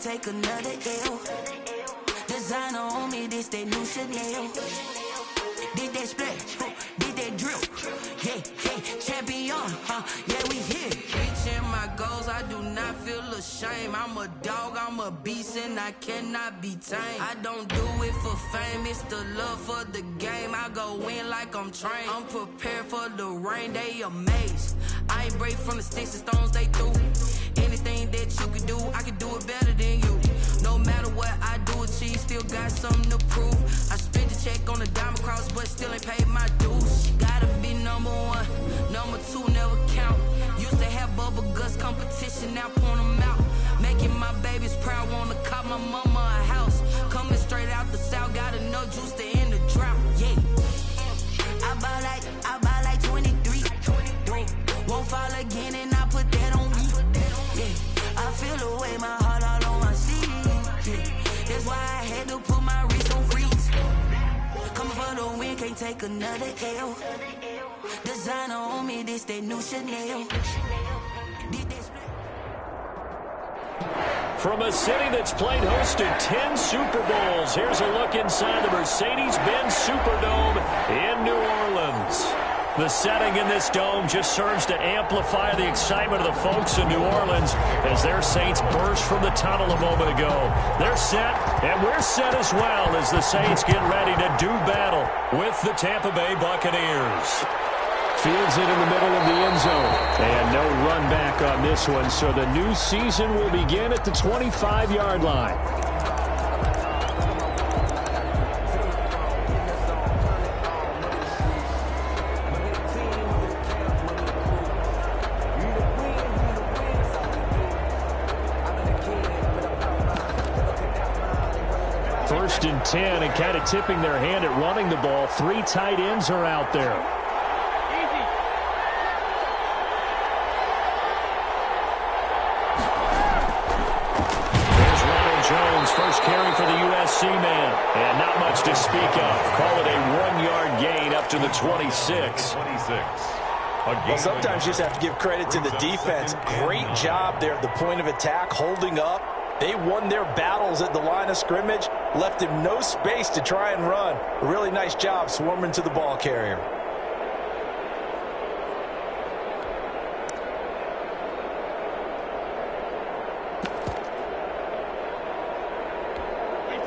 take another L. Designer on me, this that new Chanel. Did that splash, did that drip. Yeah, champion, yeah, we here. Reaching my goals, I do not feel ashamed. I'm a dog, I'm a beast, and I cannot be tamed. I don't do it for fame, it's the love for the game. I go in like I'm trained. I'm prepared for the rain, they amazed. I ain't break from the sticks and stones they threw. Anything that you can do, I can do it better than you. No matter what I do achieve, still got something to prove. I spent the check on the diamond cross, but still ain't paid my dues. Gotta be number one, number two never count. Used to have bubble guts competition, now point them out. Making my babies proud, wanna cop my mama a house. Coming straight out the south, got enough juice to end the drought. Yeah, I buy like 23. Won't fall again, and I put that on me. Yeah, I feel the way, my heart all on my sleeve. Yeah, that's why I had to put my wrist on freeze. Coming for the win, can't take another L. Designer on me, this that new Chanel. From a city that's played host to 10 Super Bowls, here's a look inside the Mercedes-Benz Superdome in New Orleans. The setting in this dome just serves to amplify the excitement of the folks in New Orleans as their Saints burst from the tunnel a moment ago. They're set, and we're set as well as the Saints get ready to do battle with the Tampa Bay Buccaneers. Fields it in the middle of the end zone. And no run back on this one, so the new season will begin at the 25-yard line. First and 10, and kind of tipping their hand at running the ball. 3 tight ends are out there. First carry for the USC man. And not much to speak of. Call it a 1-yard gain up to the 26. Well, sometimes you just have to give credit to the defense. Great job there at the point of attack, holding up. They won their battles at the line of scrimmage, left him no space to try and run. A really nice job swarming to the ball carrier.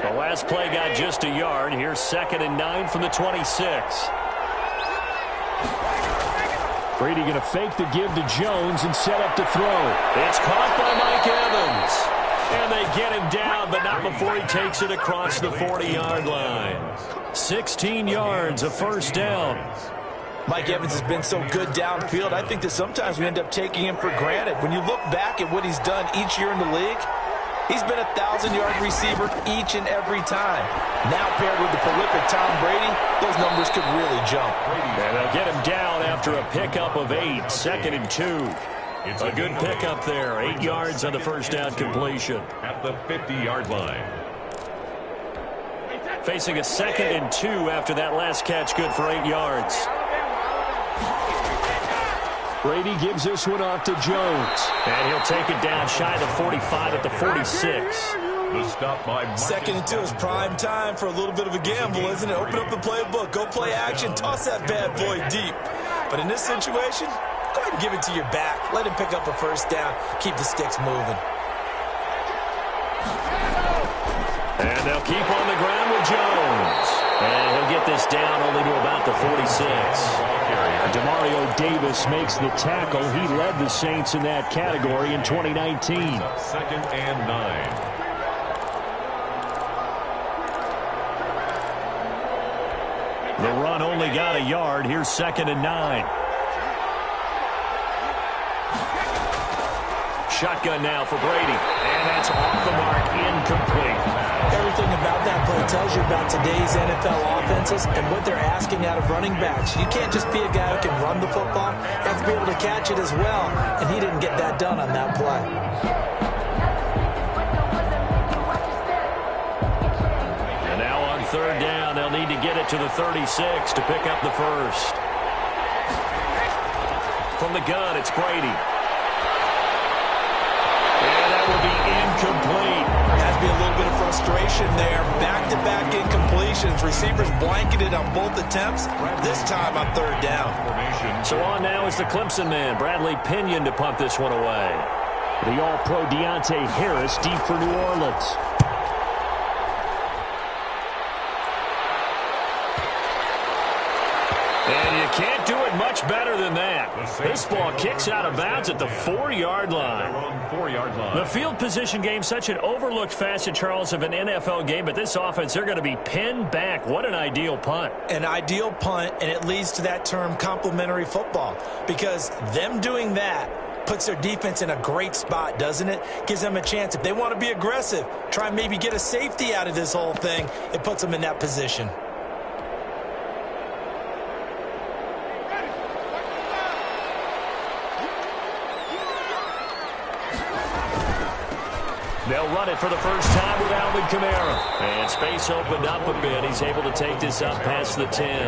The last play got just a yard. Here's 2nd and 9 from the 26. Brady going to fake the give to Jones and set up to throw. It's caught by Mike Evans. And they get him down, but not before he takes it across the 40-yard line. 16 yards, a first down. Mike Evans has been so good downfield. I think that sometimes we end up taking him for granted. When you look back at what he's done each year in the league, he's been a 1,000-yard receiver each and every time. Now paired with the prolific Tom Brady, those numbers could really jump. And they'll get him down after a pickup of 8, 2nd and 2. A good pickup there, 8 yards on the first down completion. At the 50-yard line. Facing a 2nd and 2 after that last catch, good for 8 yards. Brady gives this one off to Jones. And he'll take it down shy of the 45 at the 46. The stop by 2nd and 2 is prime time for a little bit of a gamble, isn't it? Open up the playbook, go play action, toss that bad boy deep. But in this situation, go ahead and give it to your back. Let him pick up a first down. Keep the sticks moving. And they'll keep on the ground with Jones. And he'll get this down only to about the 46. Demario Davis makes the tackle. He led the Saints in that category in 2019. 2nd and 9. The run only got a yard. Here's 2nd and 9. Shotgun now for Brady. And that's off the mark, incomplete. Everything about that play tells you about today's NFL offenses and what they're asking out of running backs. You can't just be a guy who can run the football. You have to be able to catch it as well, and he didn't get that done on that play. And now on 3rd down, they'll need to get it to the 36 to pick up the first. From the gun, it's Brady. And that will be incomplete. frustration there. Back-to-back incompletions. Receivers blanketed on both attempts, this time on third down. So on now is the Clemson man, Bradley Pinion, to punt this one away. The All-Pro Deontay Harris deep for New Orleans. And you can't do it much better than that. This ball kicks out of bounds at the 4-yard line. The field position game, such an overlooked facet, Charles, of an NFL game, but this offense, they're going to be pinned back. What an ideal punt. An ideal punt, and it leads to that term complementary football, because them doing that puts their defense in a great spot, doesn't it? Gives them a chance. If they want to be aggressive, try and maybe get a safety out of this whole thing, it puts them in that position. They'll run it for the first time with Alvin Kamara. And space opened up a bit. He's able to take this up past the 10.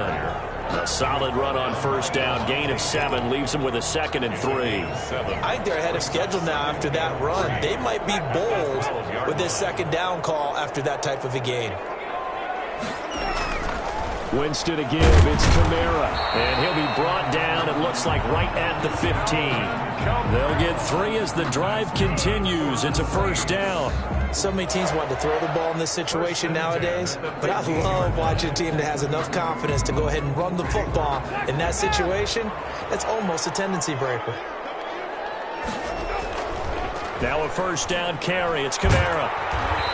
A solid run on first down. Gain of 7 leaves him with a 2nd and 3. I think they're ahead of schedule now after that run. They might be bold with this second down call after that type of a gain. Winston to give. It's Kamara. And he'll be brought down, it looks like, right at the 15. They'll get 3 as the drive continues. It's a first down. So many teams want to throw the ball in this situation nowadays, but I love watching a team that has enough confidence to go ahead and run the football. In that situation, it's almost a tendency breaker. Now a first down carry. It's Kamara.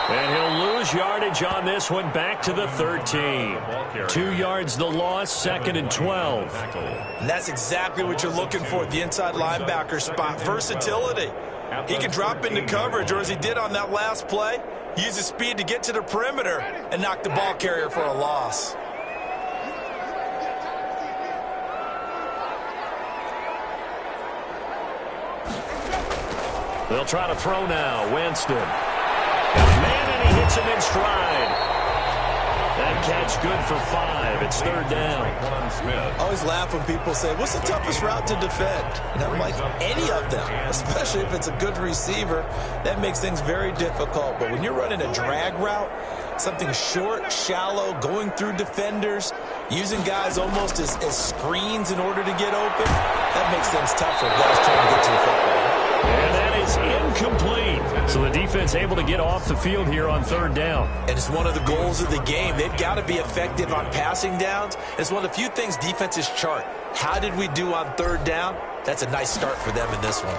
And he'll lose yardage on this one, back to the 13. 2 yards the loss, 2nd and 12. And that's exactly what you're looking for, the inside linebacker spot. Versatility. He can drop into coverage, or as he did on that last play, use his speed to get to the perimeter and knock the ball carrier for a loss. They'll try to throw now. Winston. Man, and he hits him in stride. That catch good for 5. It's 3rd down. I always laugh when people say, what's the toughest route to defend? And I'm like, any of them, especially if it's a good receiver. That makes things very difficult. But when you're running a drag route, something short, shallow, going through defenders, using guys almost as screens in order to get open, that makes things tougher. Guys trying to get to the football. And that is incomplete. So the defense able to get off the field here on 3rd down. And it's one of the goals of the game. They've got to be effective on passing downs. It's one of the few things defenses chart. How did we do on 3rd down? That's a nice start for them in this one.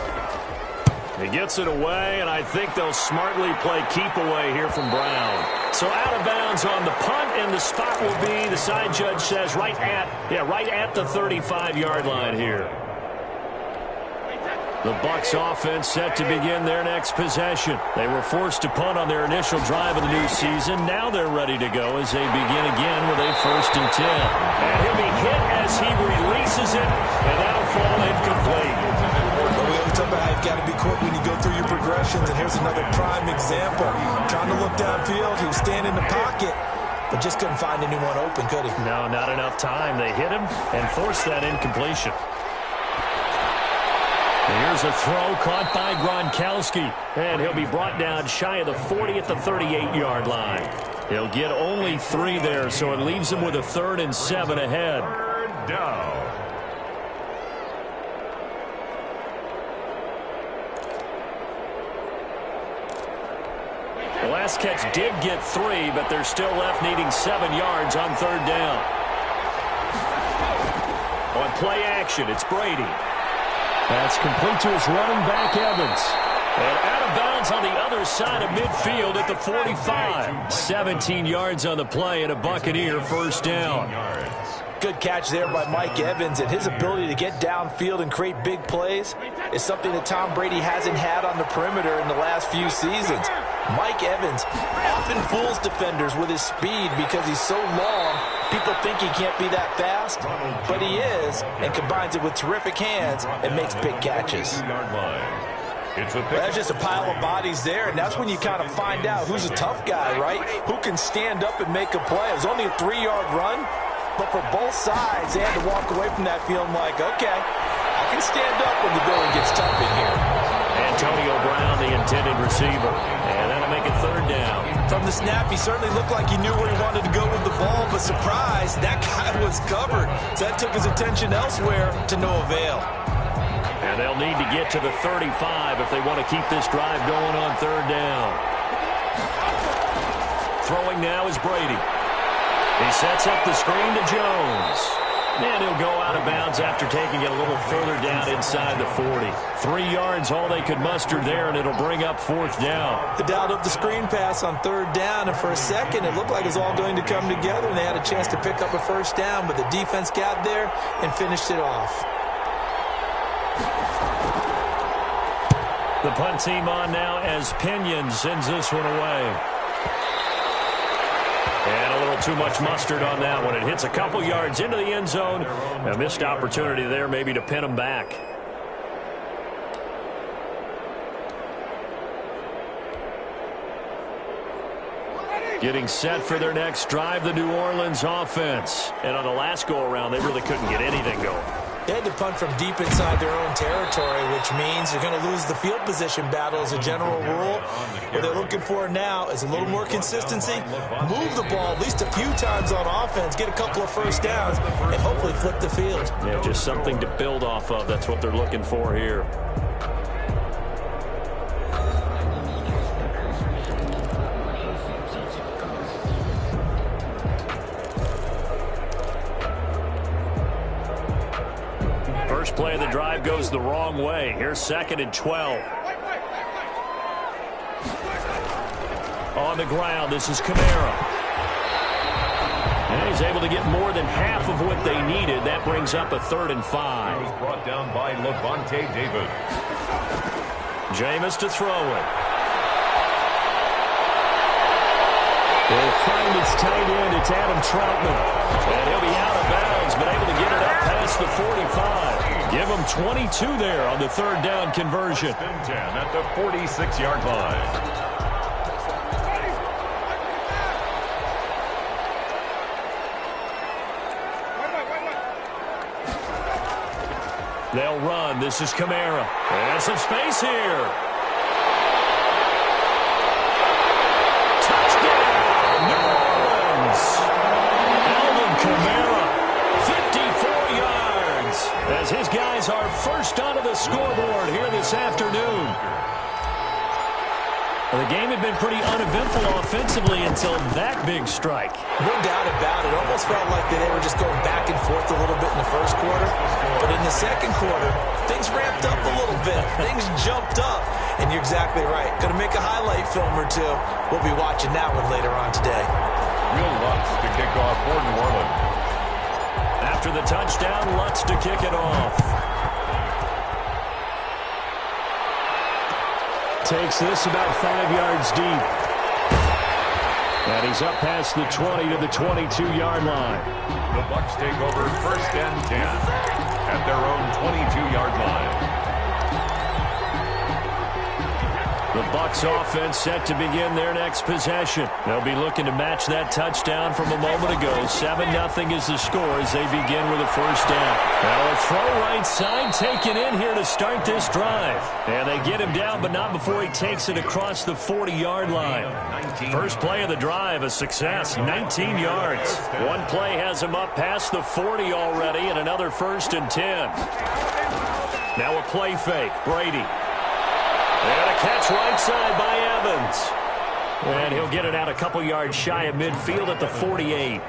He gets it away, and I think they'll smartly play keep away here from Brown. So out of bounds on the punt, and the spot will be, the side judge says, right at the 35-yard line here. The Bucs offense set to begin their next possession. They were forced to punt on their initial drive of the new season. Now they're ready to go as they begin again with a 1st and 10. And he'll be hit as he releases it, and that'll fall incomplete. Well, we always talk about how you've got to be quick when you go through your progressions, and here's another prime example. Trying to look downfield, he was standing in the pocket, but just couldn't find anyone open, could he? No, not enough time. They hit him and forced that incompletion. Here's a throw caught by Gronkowski, and he'll be brought down shy of the 40 at the 38-yard line. He'll get only 3 there, so it leaves him with a 3rd and 7 ahead. 3rd down. The last catch did get 3, but they're still left needing 7 yards on 3rd down. On play action, it's Brady. That's complete to his running back, Evans. And out of bounds on the other side of midfield at the 45. 17 yards on the play and a Buccaneer 1st down. Good catch there by Mike Evans, and his ability to get downfield and create big plays is something that Tom Brady hasn't had on the perimeter in the last few seasons. Mike Evans often fools defenders with his speed because he's so long. People think he can't be that fast, but he is, and combines it with terrific hands and makes big catches. That's just a pile of bodies there, and that's when you kind of find out who's a tough guy, right? Who can stand up and make a play. It was only a 3-yard run, but for both sides, they had to walk away from that feeling like, okay, I can stand up when the going gets tough in here. Antonio Brown, the intended receiver. And that'll make it third down. From the snap, he certainly looked like he knew where he wanted to go with the ball, but surprise, that guy was covered. So that took his attention elsewhere to no avail. And they'll need to get to the 35 if they want to keep this drive going on third down. Throwing now is Brady. He sets up the screen to Jones. And he'll go out of bounds after taking it a little further down inside the 40. 3 yards, all they could muster there, and it'll bring up fourth down. They dialed up the screen pass on third down, and for a second it looked like it was all going to come together, and they had a chance to pick up a first down, but the defense got there and finished it off. The punt team on now as Pinion sends this one away. And a little too much mustard on that one. It hits a couple yards into the end zone. A missed opportunity there maybe to pin them back. Getting set for their next drive, the New Orleans offense. And on the last go-around, they really couldn't get anything going. They had to punt from deep inside their own territory, which means you're going to lose the field position battle as a general rule. What they're looking for now is a little more consistency, move the ball at least a few times on offense, get a couple of first downs, and hopefully flip the field. Yeah, just something to build off of. That's what they're looking for here. First play of the drive goes the wrong way. Here's 2nd and 12. On the ground, this is Kamara. And he's able to get more than half of what they needed. That brings up a 3rd and 5. He was brought down by Levante David. Jameis to throw it. They'll find its tight end. It's Adam Troutman. And he'll be out of bounds, but able to get it up past the 45. Give him 22 there on the 3rd down conversion. 10 at the 46-yard line. They'll run. This is Kamara. And some space here. Touchdown, New Orleans. Alvin Kamara, 54 yards, as his guys are first onto the scoreboard here this afternoon. Well, the game had been pretty uneventful offensively until that big strike. No doubt about it. Almost felt like they were just going back and forth a little bit in the first quarter. But in the second quarter, things ramped up a little bit. Things jumped up. And you're exactly right. Going to make a highlight film or two. We'll be watching that one later on today. Will Lutz to kick off for New Orleans. After the touchdown, Lutz to kick it off. Takes this about 5 yards deep. And he's up past the 20 to the 22-yard line. The Bucs take over 1st and 10 at their own 22-yard line. The Bucs offense set to begin their next possession. They'll be looking to match that touchdown from a moment ago. 7-0 is the score as they begin with a first down. Now a throw right side taken in here to start this drive. And they get him down, but not before he takes it across the 40-yard line. First play of the drive, a success, 19 yards. One play has him up past the 40 already, and another 1st and 10. Now a play fake, Brady. And a catch right side by Evans. And he'll get it out a couple yards shy of midfield at the 48.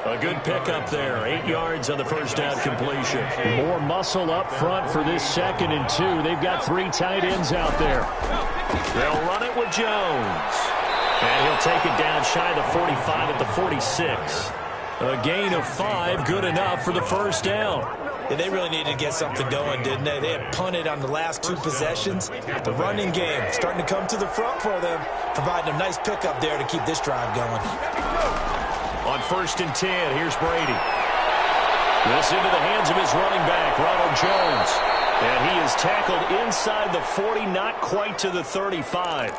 A good pickup there. 8 yards on the first down completion. More muscle up front for this 2nd and 2. They've got 3 tight ends out there. They'll run it with Jones. And he'll take it down shy of the 45 at the 46. A gain of 5, good enough for the first down. Yeah, they really needed to get something going, didn't they? They had punted on the last 2 possessions. The running game starting to come to the front for them, providing a nice pickup there to keep this drive going. On 1st and 10, here's Brady. This into the hands of his running back, Ronald Jones. And he is tackled inside the 40, not quite to the 35.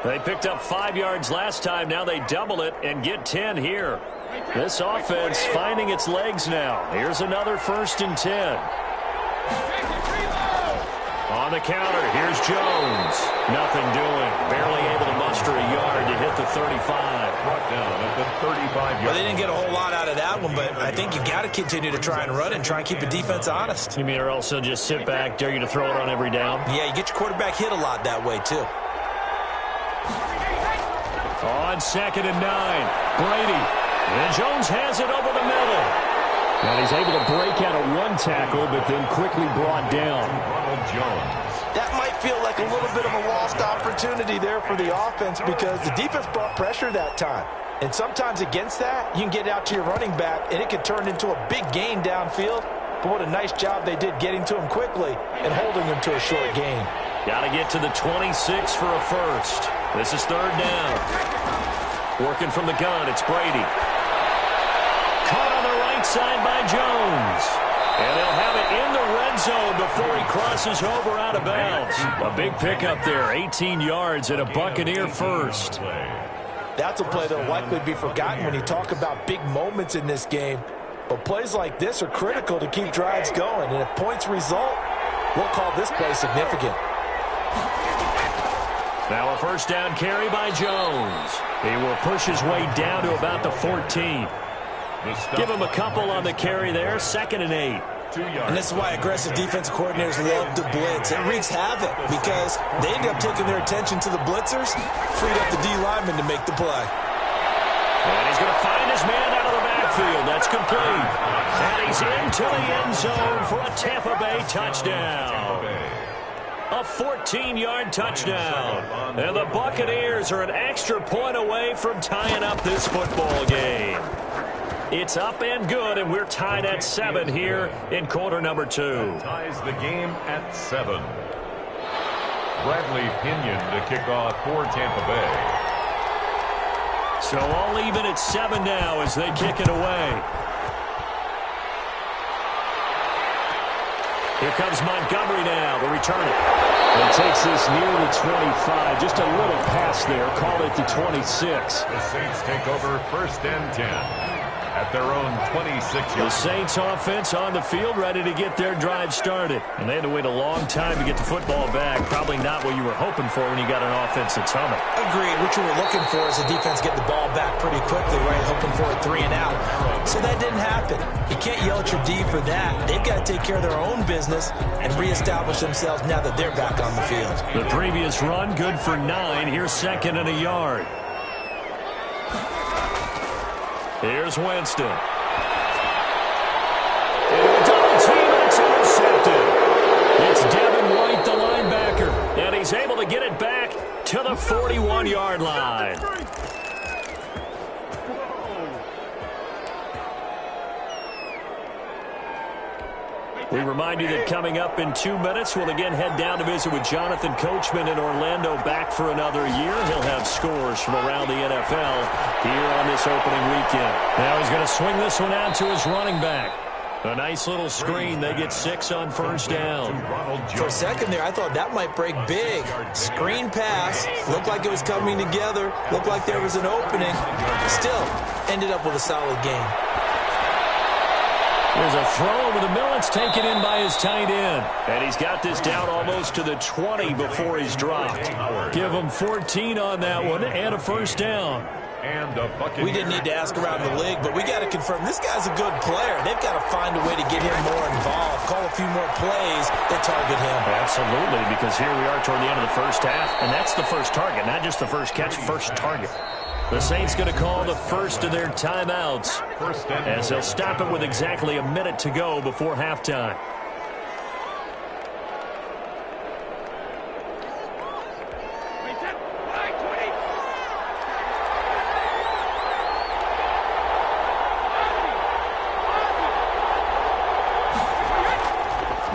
They picked up 5 yards last time. Now they double it and get 10 here. This offense finding its legs now. Here's another 1st and 10. On the counter, here's Jones. Nothing doing. Barely able to muster a yard to hit the 35. Brought down at the 35-yard. Well, they didn't get a whole lot out of that one, but I think you got to continue to try and run and try and keep the defense honest. You mean or else they'll just sit back, dare you to throw it on every down? Yeah, you get your quarterback hit a lot that way, too. On 2nd and 9, Brady. And Jones has it over the middle. And he's able to break out of one tackle, but then quickly brought down. Ronald Jones. That might feel like a little bit of a lost opportunity there for the offense because the defense brought pressure that time. And sometimes against that, you can get out to your running back, and it could turn into a big gain downfield. But what a nice job they did getting to him quickly and holding him to a short gain. Got to get to the 26 for a first. This is 3rd down. Working from the gun, it's Brady. Caught on the right side by Jones. And they'll have it in the red zone before he crosses over out of bounds. A big pickup there, 18 yards and a Buccaneer first. That's a play that will likely be forgotten when you talk about big moments in this game. But plays like this are critical to keep drives going. And if points result, we'll call this play significant. Now a first down carry by Jones. He will push his way down to about the 14. Give him a couple on the carry there. 2nd and 8. 2 yards. And this is why aggressive defensive coordinators love to blitz. It wreaks havoc because they end up taking their attention to the blitzers, freed up the D lineman to make the play. And he's going to find his man out of the backfield. That's complete. And he's into the end zone for a Tampa Bay touchdown. A 14-yard touchdown. And the Buccaneers are an extra point away from tying up this football game. It's up and good, and we're tied at 7 here in quarter number 2. That ties the game at 7. Bradley Pinion to kick off for Tampa Bay. So all even at 7 now as they kick it away. Here comes Montgomery now to return it. And takes this near the 25. Just a little pass there. Call it the 26. The Saints take over 1st and 10. At their own 26-yard. The Saints offense on the field ready to get their drive started. And they had to wait a long time to get the football back. Probably not what you were hoping for when you got an offense that's humming. Agreed. What you were looking for is the defense get the ball back pretty quickly, right? Hoping for a 3 and out. So that didn't happen. You can't yell at your D for that. They've got to take care of their own business and reestablish themselves now that they're back on the field. The previous run good for 9. Here's 2nd and a yard. Here's Winston. Double team, and it's intercepted. It's Devin White, the linebacker, and he's able to get it back to the 41-yard line. We remind you that coming up in 2 minutes, we'll again head down to visit with Jonathan Coachman in Orlando, back for another year. He'll have scores from around the NFL here on this opening weekend. Now he's going to swing this one out to his running back. A nice little screen. They get 6 on 1st down. For a second there, I thought that might break big. Screen pass. Looked like it was coming together. Looked like there was an opening. Still, ended up with a solid game. There's a throw over the middle. It's taken in by his tight end. And he's got this down almost to the 20 before he's dropped. Give him 14 on that one and a 1st down. We didn't need to ask around the league, but we got to confirm this guy's a good player. They've got to find a way to get him more involved, call a few more plays that target him. Absolutely, because here we are toward the end of the first half, and that's the first target, not just the first catch, first target. The Saints going to call the first of their timeouts as they'll stop it with exactly a minute to go before halftime.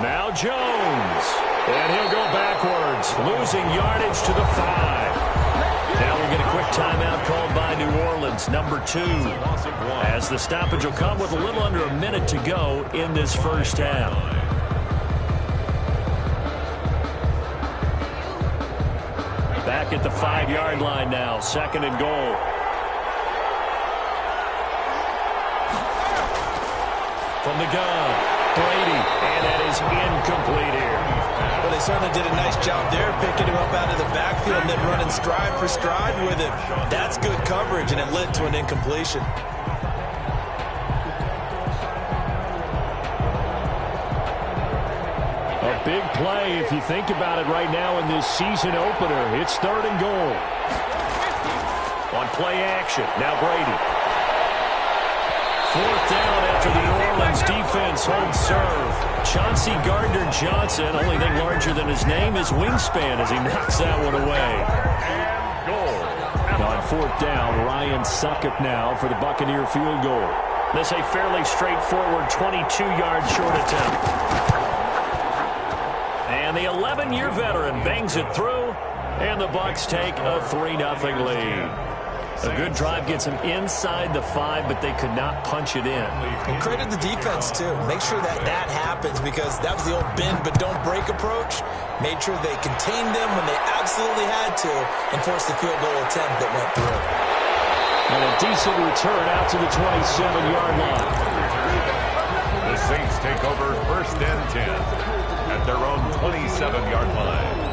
Now Jones, and he'll go backwards, losing yardage to the 5. Now we'll get a quick timeout called by New Orleans, number 2, as the stoppage will come with a little under a minute to go in this first half. Back at the 5-yard line now, 2nd and goal. From the gun, Brady, and that is incomplete here. The they certainly did a nice job there, picking him up out of the backfield and then running stride for stride with him. That's good coverage, and it led to an incompletion. A big play, if you think about it right now in this season opener. It's 3rd and goal. On play action, now Brady. 4th down after the New Orleans defense holds serve. Chauncey Gardner-Johnson, only thing larger than his name is wingspan as he knocks that one away. On 4th down, Ryan Succop now for the Buccaneer field goal. This a fairly straightforward 22-yard short attempt. And the 11-year veteran bangs it through, and the Bucs take a 3-0 lead. A good drive gets them inside the 5, but they could not punch it in. And credit the defense, too. Make sure that happens, because that was the old bend but don't break approach. Made sure they contained them when they absolutely had to and forced the field goal attempt that went through. And a decent return out to the 27-yard line. The Saints take over 1st and 10 at their own 27-yard line.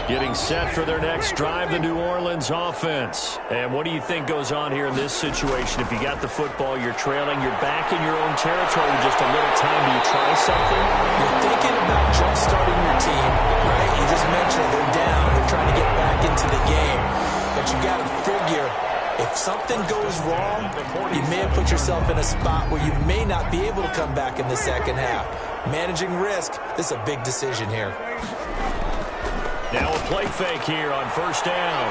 Getting set for their next drive, the New Orleans offense. And what do you think goes on here in this situation? If you got the football, you're trailing, you're back in your own territory with just a little time. Do you try something? You're thinking about jump-starting your team, right? You just mentioned it. They're down. They're trying to get back into the game. But you got to figure, if something goes wrong, you may have put yourself in a spot where you may not be able to come back in the second half. Managing risk, this is a big decision here. Now a play fake here on 1st down.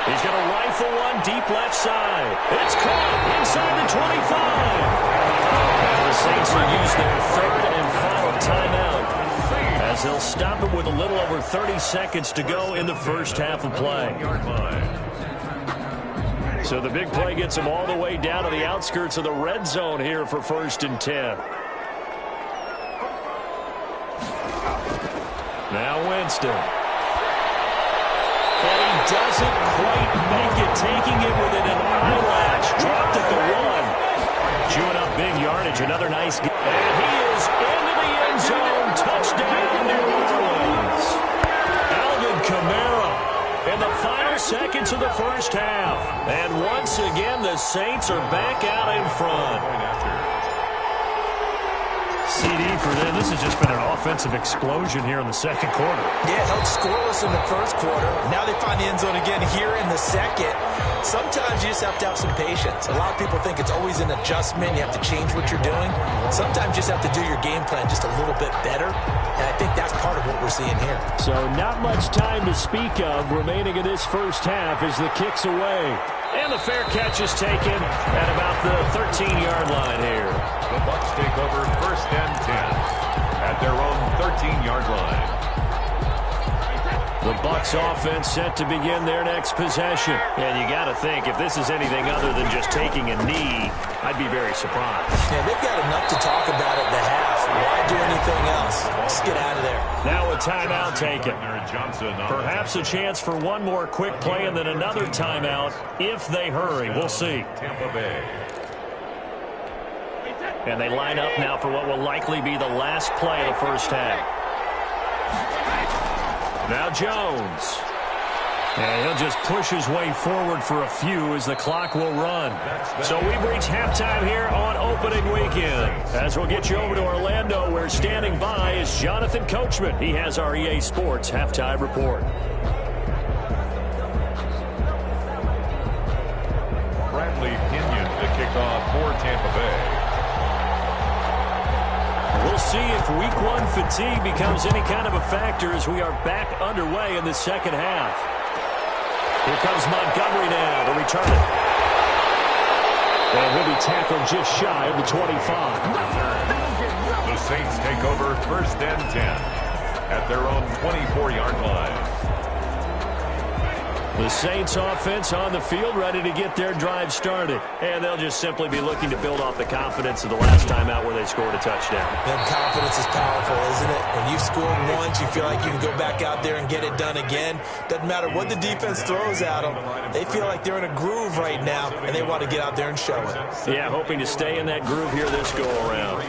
He's going to rifle one deep left side. It's caught inside the 25. And the Saints will use their 3rd and final timeout, as they'll stop it with a little over 30 seconds to go in the first half of play. So the big play gets them all the way down to the outskirts of the red zone here for 1st and 10. Now Winston. And he doesn't quite make it, taking it within an eyelash. Dropped at the 1. Chewing up big yardage, another nice game. And he is into the end zone. Touchdown, New Orleans. Alvin Kamara in the final seconds of the first half. And once again, the Saints are back out in front. CD for them. This has just been an offensive explosion here in the second quarter. Yeah, held scoreless in the first quarter. Now they find the end zone again here in the second. Sometimes you just have to have some patience. A lot of people think it's always an adjustment. You have to change what you're doing. Sometimes you just have to do your game plan just a little bit better. And I think that's part of what we're seeing here. So not much time to speak of remaining in this first half as the kick's away. And the fair catch is taken at about the 13-yard line here. The Bucs take over 1st and 10 at their own 13-yard line. The Bucs offense set to begin their next possession. And you got to think, if this is anything other than just taking a knee, I'd be very surprised. Yeah, they've got enough to talk about at the half. Why do anything else? Just get out of there. Now a timeout taken. Perhaps a chance for one more quick play and then another timeout if they hurry. We'll see. Tampa Bay. And they line up now for what will likely be the last play of the first half. Now Jones. And he'll just push his way forward for a few as the clock will run. So we've reached halftime here on opening weekend. As we'll get you over to Orlando, where standing by is Jonathan Coachman. He has our EA Sports halftime report. Bradley Pinion to kick off for Tampa Bay. We'll see if week one fatigue becomes any kind of a factor as we are back underway in the second half. Here comes Montgomery now to return it. And he'll be tackled just shy of the 25. The Saints take over 1st and 10 at their own 24-yard line. The Saints offense on the field, ready to get their drive started. And they'll just simply be looking to build off the confidence of the last time out where they scored a touchdown. And confidence is powerful, isn't it? When you've scored once, you feel like you can go back out there and get it done again. Doesn't matter what the defense throws at them. They feel like they're in a groove right now, and they want to get out there and show it. Yeah, hoping to stay in that groove here this go-around.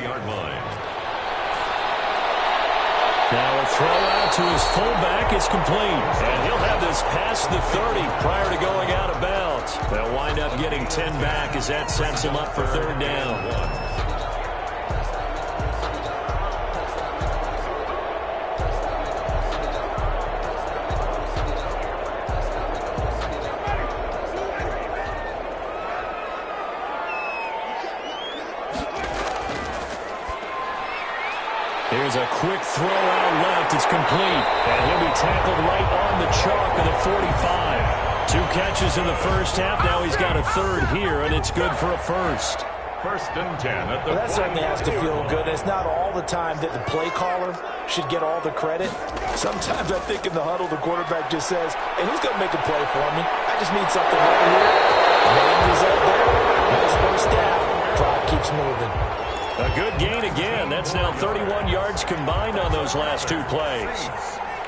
Now a throw out to his fullback is complete. And he'll have this past the 30 prior to going out of bounds. They'll wind up getting 10 back as that sets him up for third down. Here's a quick throw out left. It's complete. And he'll be tackled right on the chalk of the 45. 2 catches in the first half. Now he's got a third here, and it's good for a first. First and 10 at the that certainly has to feel good. It's not all the time that the play caller should get all the credit. Sometimes I think in the huddle, the quarterback just says, hey, who's going to make a play for me? I just need something right here. And the end result there, nice first down. Clock keeps moving. A good gain again. That's now 31 yards combined on those last 2 plays.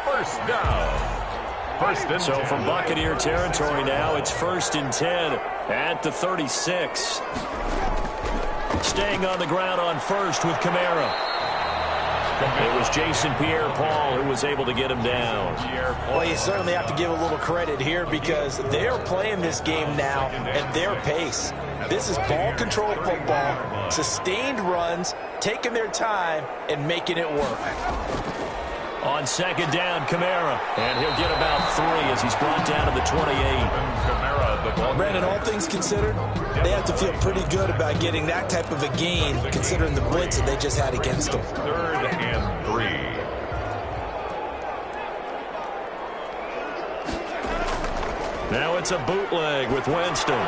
First down. First and 10. So from Buccaneer territory now, it's first and 10 at the 36. Staying on the ground on first with Kamara. It was Jason Pierre-Paul who was able to get him down. Well, you certainly have to give a little credit here because they're playing this game now at their pace. This is ball control football, sustained runs, taking their time, and making it work. On second down, Kamara. And he'll get about 3 as he's brought down to the 28. Brandon, all things considered, they have to feel pretty good about getting that type of a gain considering the blitz that they just had against them. Third and 3. Now it's a bootleg with Winston.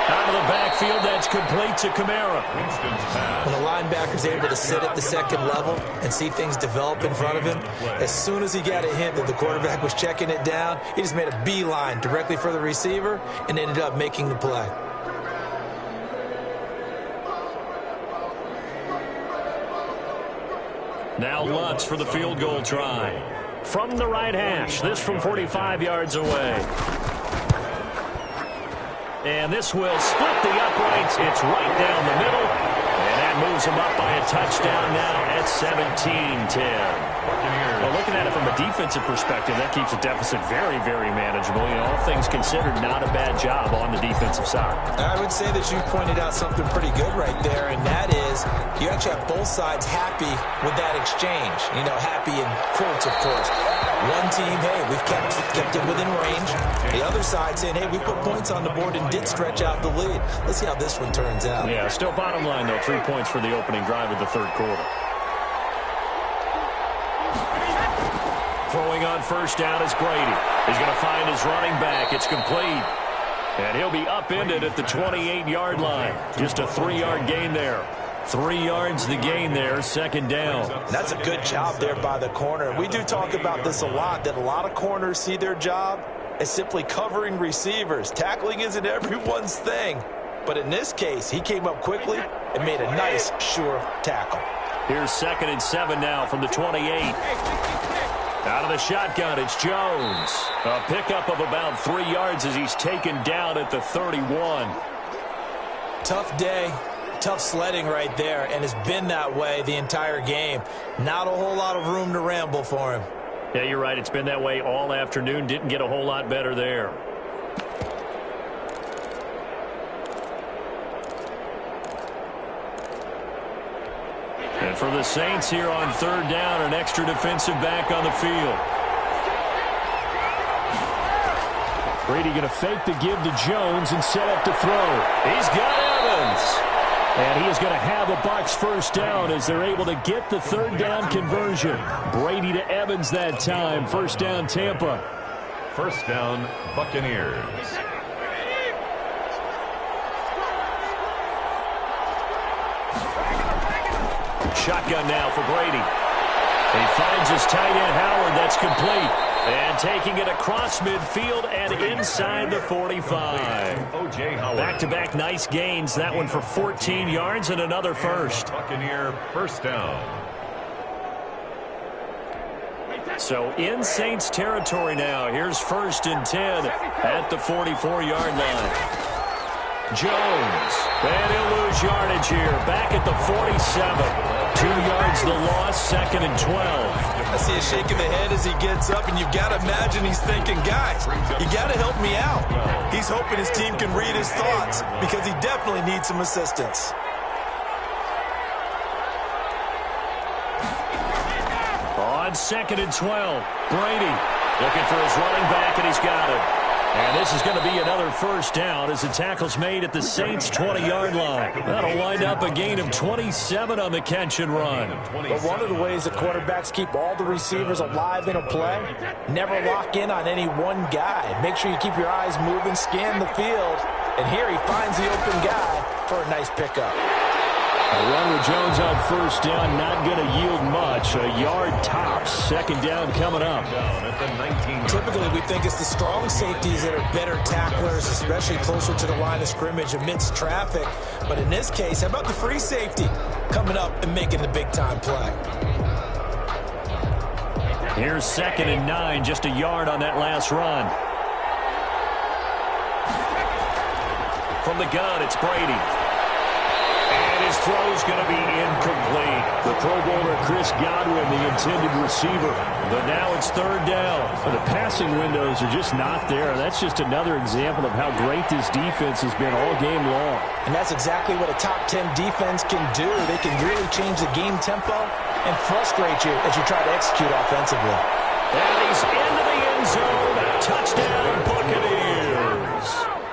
Out of the backfield, that's complete to Kamara. When the linebacker's able to sit at the second level and see things develop in front of him, as soon as he got a hint that the quarterback was checking it down, he just made a beeline directly for the receiver and ended up making the play. Now Lutz for the field goal try. From the right hash, this from 45 yards away. And this will split the uprights. It's right down the middle. And that moves them up by a touchdown now at 17-10. Well, looking at it from a defensive perspective, that keeps the deficit very, very manageable. You know, all things considered, not a bad job on the defensive side. I would say that you've pointed out something pretty good right there, and that is you actually have both sides happy with that exchange. You know, happy in quotes, of course. One team, hey, we've kept it within range. The other side saying, hey, we put points on the board and did stretch out the lead. Let's see how this one turns out. Yeah, still bottom line, though, 3 points for the opening drive of the third quarter. Throwing on first down is Brady. He's going to find his running back. It's complete. And he'll be upended at the 28-yard line. Just a 3-yard gain there. 3 yards the gain there, second down. That's a good job there by the corner. We do talk about this a lot, that a lot of corners see their job as simply covering receivers. Tackling isn't everyone's thing. But in this case, he came up quickly and made a nice, sure tackle. Here's 2nd and 7 now from the 28. Out of the shotgun, it's Jones. A pickup of about 3 yards as he's taken down at the 31. Tough day, tough sledding right there, and it's been that way the entire game. Not a whole lot of room to ramble for him. Yeah, you're right. It's been that way all afternoon. Didn't get a whole lot better there. And for the Saints here on third down, an extra defensive back on the field. Brady going to fake the give to Jones and set up to throw. He's got Evans. And he is going to have a Bucs first down as they're able to get the third down conversion. Brady to Evans that time. First down, Tampa. First down, Buccaneers. Shotgun now for Brady. He finds his tight end, Howard. That's complete. And taking it across midfield and inside the 45. Back-to-back nice gains. That one for 14 yards and another first. Buccaneer first down. So in Saints territory now. Here's 1st and 10 at the 44-yard line. Jones. And he'll lose yardage here. Back at the 47. 2 yards the loss, 2nd and 12. I see a shake of the head as he gets up, and you've got to imagine he's thinking, guys, you got to help me out. He's hoping his team can read his thoughts because he definitely needs some assistance. On 2nd and 12, Brady looking for his running back, and he's got it. And this is going to be another first down as the tackle's made at the Saints' 20-yard line. That'll wind up a gain of 27 on the catch and run. But one of the ways the quarterbacks keep all the receivers alive in a play, never lock in on any one guy. Make sure you keep your eyes moving, scan the field, and here he finds the open guy for a nice pickup. A run with Jones on first down, not going to yield much. A yard tops. 2nd down coming up. Typically, we think it's the strong safeties that are better tacklers, especially closer to the line of scrimmage amidst traffic. But in this case, how about the free safety coming up and making the big-time play? Here's 2nd and 9, just a yard on that last run. From the gun, it's Brady. His throw's going to be incomplete. The Pro Bowler Chris Godwin, the intended receiver. But now it's 3rd down. The passing windows are just not there. That's just another example of how great this defense has been all game long. And that's exactly what a top 10 defense can do. They can really change the game tempo and frustrate you as you try to execute offensively. And he's into the end zone. Touchdown, Buccaneers.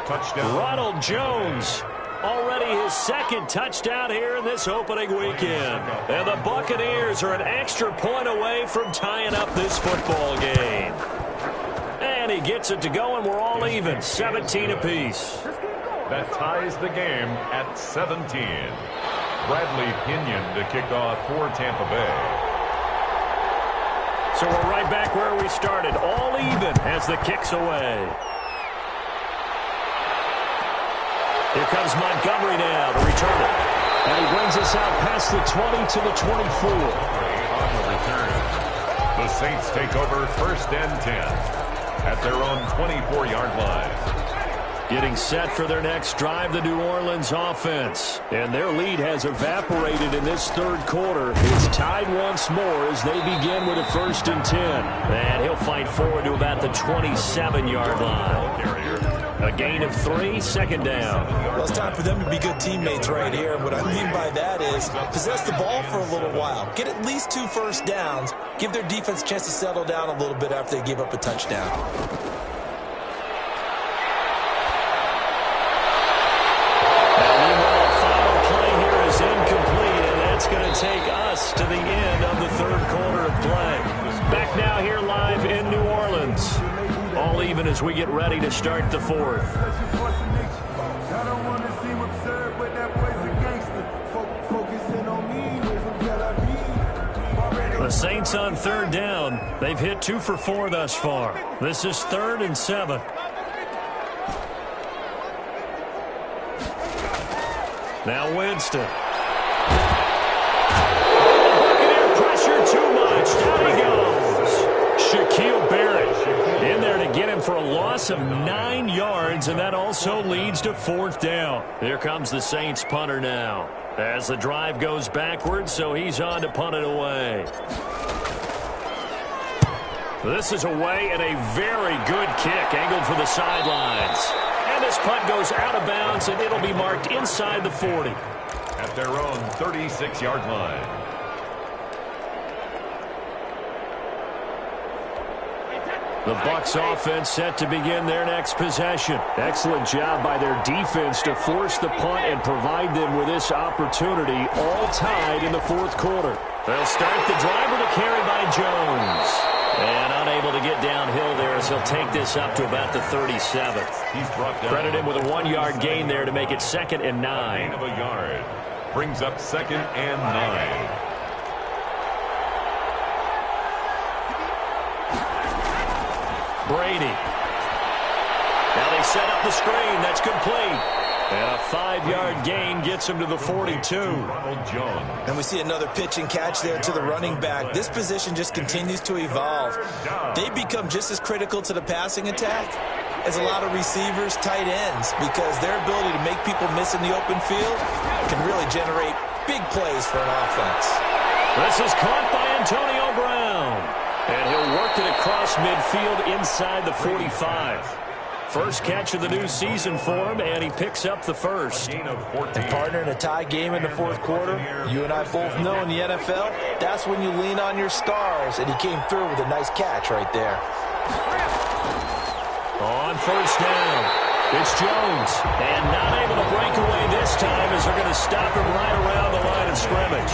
Touchdown. Ronald Jones. Already his 2nd touchdown here in this opening weekend. And the Buccaneers are an extra point away from tying up this football game. And he gets it to go, and we're all even, 17 apiece. That ties the game at 17. Bradley Pinion to kick off for Tampa Bay. So we're right back where we started, all even as the kick's away. Here comes Montgomery now to return it. And he brings us out past the 20 to the 24. On the return, the Saints take over 1st and 10 at their own 24-yard line. Getting set for their next drive, the New Orleans offense. And their lead has evaporated in this 3rd quarter. It's tied once more as they begin with a 1st and 10. And he'll fight forward to about the 27-yard line. A gain of 3, 2nd down. Well, it's time for them to be good teammates right here. And what I mean by that is possess the ball for a little while. Get at least 2 first downs. Give their defense a chance to settle down a little bit after they give up a touchdown. Going to take us to the end of the 3rd quarter of play. Back now here live in New Orleans. All even as we get ready to start the 4th. The Saints on 3rd down. They've hit 2 for 4 thus far. This is 3rd and 7. Now Winston. Too much. Down he goes. Shaquille Barrett in there to get him for a loss of 9 yards, and that also leads to 4th down. Here comes the Saints punter now as the drive goes backwards, so he's on to punt it away. This is away and a very good kick angled for the sidelines. And this punt goes out of bounds, and it'll be marked inside the 40. At their own 36-yard line. The Bucs offense set to begin their next possession. Excellent job by their defense to force the punt and provide them with this opportunity, all tied in the 4th quarter. They'll start the drive with a carry by Jones. And unable to get downhill there as he'll take this up to about the 37. He's brought down. Credit him with a 1-yard gain there to make it 2nd and 9. Gain of a yard. Brings up 2nd and 9. Brady. Now they set up the screen. That's complete. And a 5-yard gain gets him to the 42. Ronald Jones. And we see another pitch and catch there to the running back. This position just continues to evolve. They become just as critical to the passing attack as a lot of receivers, tight ends, because their ability to make people miss in the open field can really generate big plays for an offense. This is caught by Antonio Brown. And he'll work it across midfield inside the 45. First catch of the new season for him, and he picks up the first. And partner, in a tie game in the fourth quarter, you and I both know in the NFL, that's when you lean on your stars, and he came through with a nice catch right there. On first down, it's Jones, and not able to break away this time as they're going to stop him right around the line of scrimmage.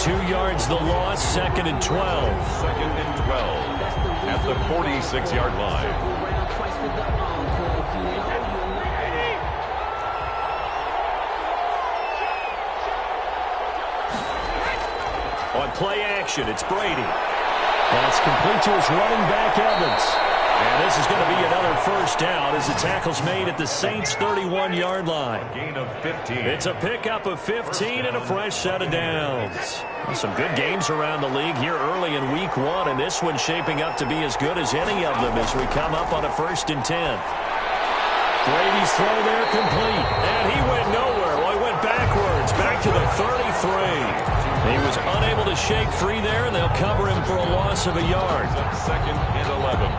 2 yards the loss, 2nd and 12. 2nd and 12 at the 46-yard line. On play action, it's Brady. That's complete to his running back, Evans. And this is going to be another first down as the tackle's made at the Saints' 31-yard line. Gain of 15. It's a pickup of 15 and a fresh set of downs. Some good games around the league here early in week 1, and this one's shaping up to be as good as any of them as we come up on a 1st and 10. Brady's throw there complete, and he went nowhere. Well, he went backwards, back to the 33. He was unable to shake free there, and they'll cover him for a loss of a yard. 2nd and 11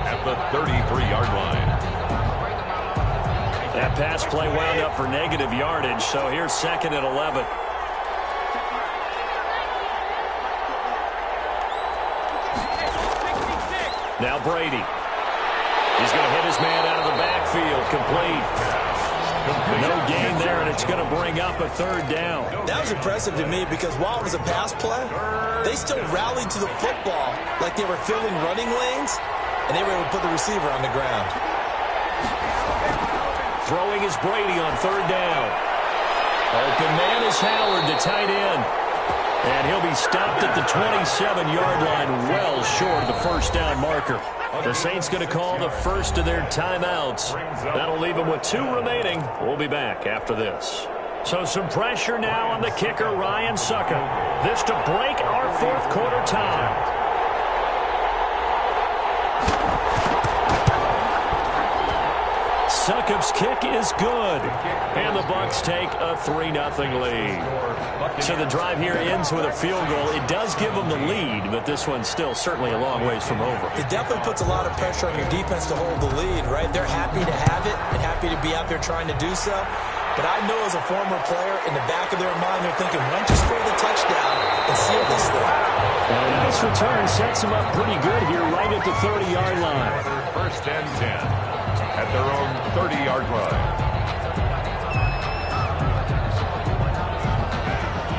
at the 33-yard line. That pass play wound up for negative yardage, so here's 2nd and 11. Now Brady. He's going to hit his man out of the backfield. Complete. No gain there, and it's going to bring up a 3rd down. That was impressive to me because while it was a pass play, they still rallied to the football like they were filling running lanes, and they were able to put the receiver on the ground. Throwing is Brady on 3rd down. Open man is Howard, the tight end. And he'll be stopped at the 27-yard line, well short of the first down marker. The Saints going to call the first of their timeouts. That'll leave them with 2 remaining. We'll be back after this. So some pressure now on the kicker, Ryan Succop. This to break our 4th quarter tie. Succop's kick is good. And the Bucs take a 3-0 lead. So the drive here ends with a field goal. It does give them the lead, but this one's still certainly a long ways from over. It definitely puts a lot of pressure on your defense to hold the lead, right? They're happy to have it and happy to be out there trying to do so. But I know as a former player, in the back of their mind, they're thinking, why don't you score the touchdown and seal this thing? And a nice return sets them up pretty good here right at the 30-yard line. 1st and 10 at their own 30-yard line.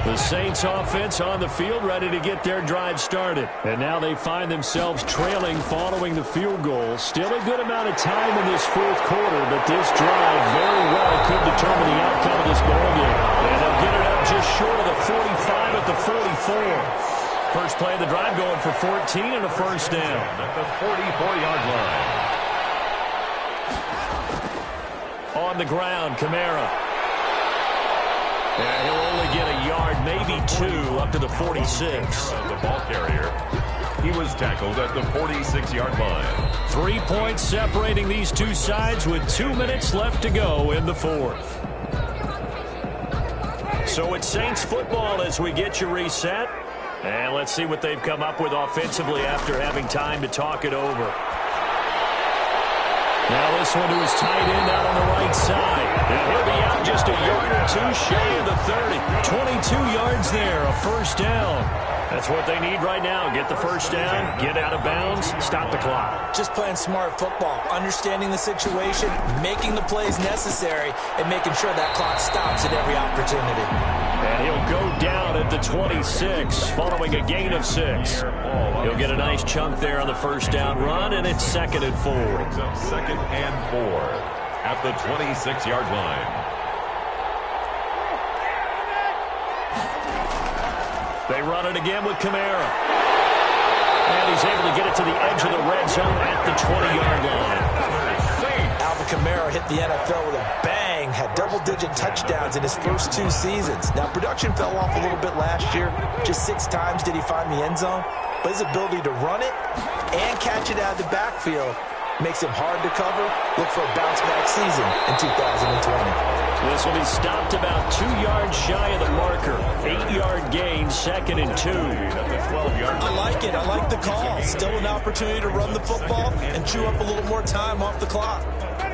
The Saints offense on the field ready to get their drive started. And now they find themselves trailing following the field goal. Still a good amount of time in this 4th quarter, but this drive very well could determine the outcome of this ballgame. And they'll get it up just short of the 45 at the 44. First play of the drive going for 14 and a first down. At the 44-yard line. On the ground, Kamara. And he'll only get a yard, maybe 2, up to the 46. The ball carrier. He was tackled at the 46-yard line. 3 points separating these two sides with 2 minutes left to go in the 4th. So it's Saints football as we get you reset. And let's see what they've come up with offensively after having time to talk it over. Now this one to his tight end out on the right side. And he'll be out just a yard or 2 shy of the 30. 22 yards there, a first down. That's what they need right now. Get the first down, get out of bounds, stop the clock. Just playing smart football, understanding the situation, making the plays necessary, and making sure that clock stops at every opportunity. And he'll go down at the 26 following a gain of 6. He'll get a nice chunk there on the first down run, and it's 2nd and 4. 2nd and 4 at the 26-yard line. They run it again with Kamara. And he's able to get it to the edge of the red zone at the 20-yard line. Alvin Kamara hit the NFL with a bang, had double-digit touchdowns in his first 2 seasons. Now, production fell off a little bit last year. Just 6 times did he find the end zone. But his ability to run it and catch it out of the backfield makes him hard to cover, look for a bounce-back season in 2020. This will be stopped about 2 yards shy of the marker. 8-yard gain, 2nd and 2. I like it. I like the call. Still an opportunity to run the football and chew up a little more time off the clock.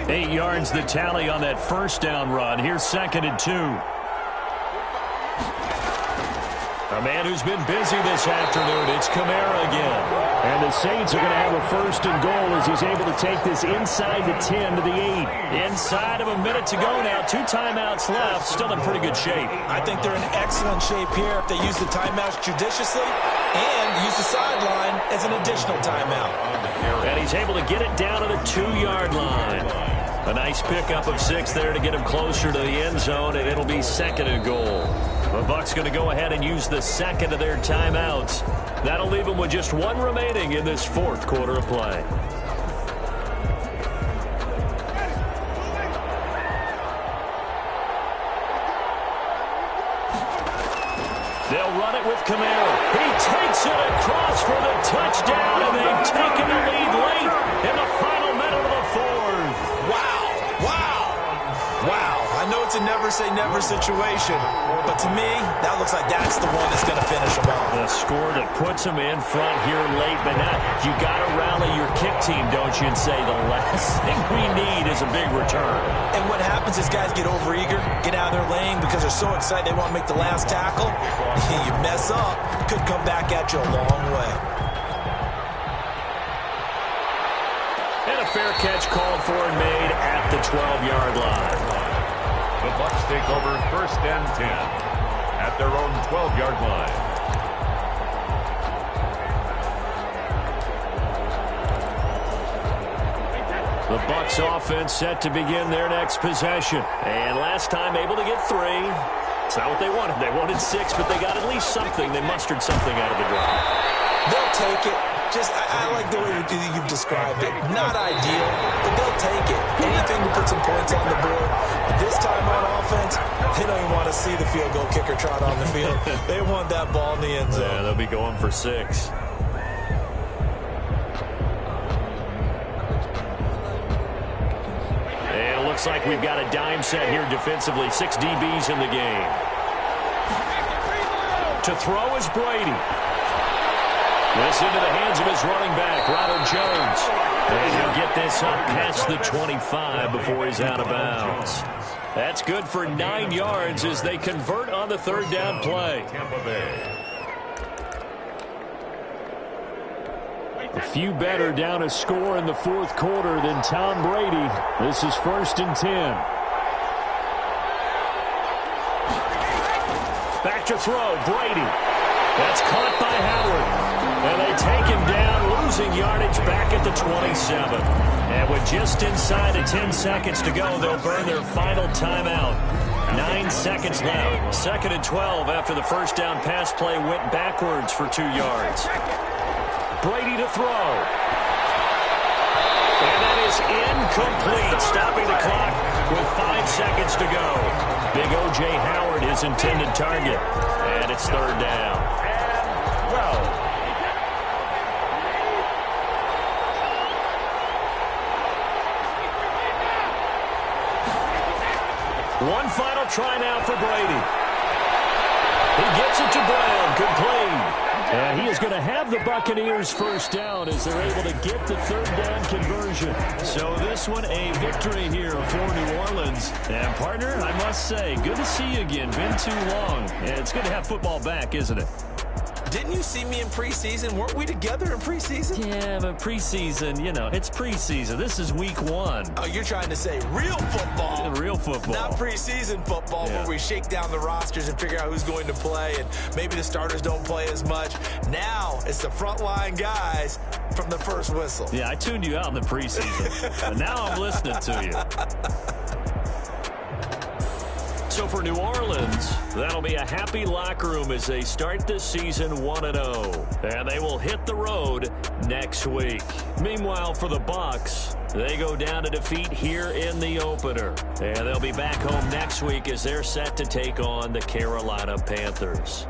8 yards the tally on that first down run. Here's 2nd and 2. A man who's been busy this afternoon, it's Kamara again. And the Saints are going to have a 1st and goal as he's able to take this inside the 10 to the 8. Inside of a minute to go now. 2 timeouts left. Still in pretty good shape. I think they're in excellent shape here if they use the timeouts judiciously and use the sideline as an additional timeout. And he's able to get it down to the 2-yard line. A nice pickup of 6 there to get him closer to the end zone, and it'll be 2nd and goal. The Bucs going to go ahead and use the 2nd of their timeouts. That'll leave them with just 1 remaining in this 4th quarter of play. They'll run it with Kamara. He takes it across for the touchdown, and they've taken the lead late in the final minute of the 4th. Wow. I know it's a never-say-never situation, but to me, that looks like that's the one that's going to finish them off. The score that puts them in front here late, but now you got to rally your kick team, don't you, and say the last thing we need is a big return. And what happens is guys get overeager, get out of their lane because they're so excited they want to make the last tackle. You mess up, could come back at you a long way. And a fair catch called for and made at the 12-yard line. The Bucs take over 1st and 10 at their own 12-yard line. The Bucs offense set to begin their next possession. And last time able to get 3. It's not what they wanted. They wanted 6, but they got at least something. They mustered something out of the drive. They'll take it. I like the way you've described it. Not ideal, but they'll take it. Anything to put some points on the board. This time on offense, they don't even want to see the field goal kicker trot on the field. They want that ball in the end zone. Yeah, they'll be going for 6. And it looks like we've got a dime set here defensively. 6 DBs in the game. To throw is Brady. This into the hands of his running back, Ronald Jones. And he'll get this up past the 25 before he's out of bounds. That's good for 9 yards as they convert on the 3rd down play. A few better down a score in the 4th quarter than Tom Brady. This is 1st and 10. Back to throw, Brady. That's caught by Howard. And they take him down, losing yardage back at the 27. And with just inside of 10 seconds to go, they'll burn their final timeout. 9 seconds left. 2nd and 12 after the 1st down pass play went backwards for 2 yards. Brady to throw. And that is incomplete, stopping the clock with 5 seconds to go. Big O.J. Howard, his intended target. And it's 3rd down. One final try now for Brady. He gets it to Brown, complete. And he is going to have the Buccaneers 1st down as they're able to get the 3rd down conversion. So this one a victory here for New Orleans. And partner, I must say, good to see you again. Been too long. And it's good to have football back, isn't it? Didn't you see me in preseason? Weren't we together in preseason? Yeah, but preseason, you know, it's preseason. This is week 1. Oh, you're trying to say real football. Real football. Not preseason football where we shake down the rosters and figure out who's going to play, and maybe the starters don't play as much. Now it's the frontline guys from the first whistle. Yeah, I tuned you out in the preseason. But now I'm listening to you. So for New Orleans, that'll be a happy locker room as they start this season 1-0. And they will hit the road next week. Meanwhile, for the Bucs, they go down to defeat here in the opener. And they'll be back home next week as they're set to take on the Carolina Panthers.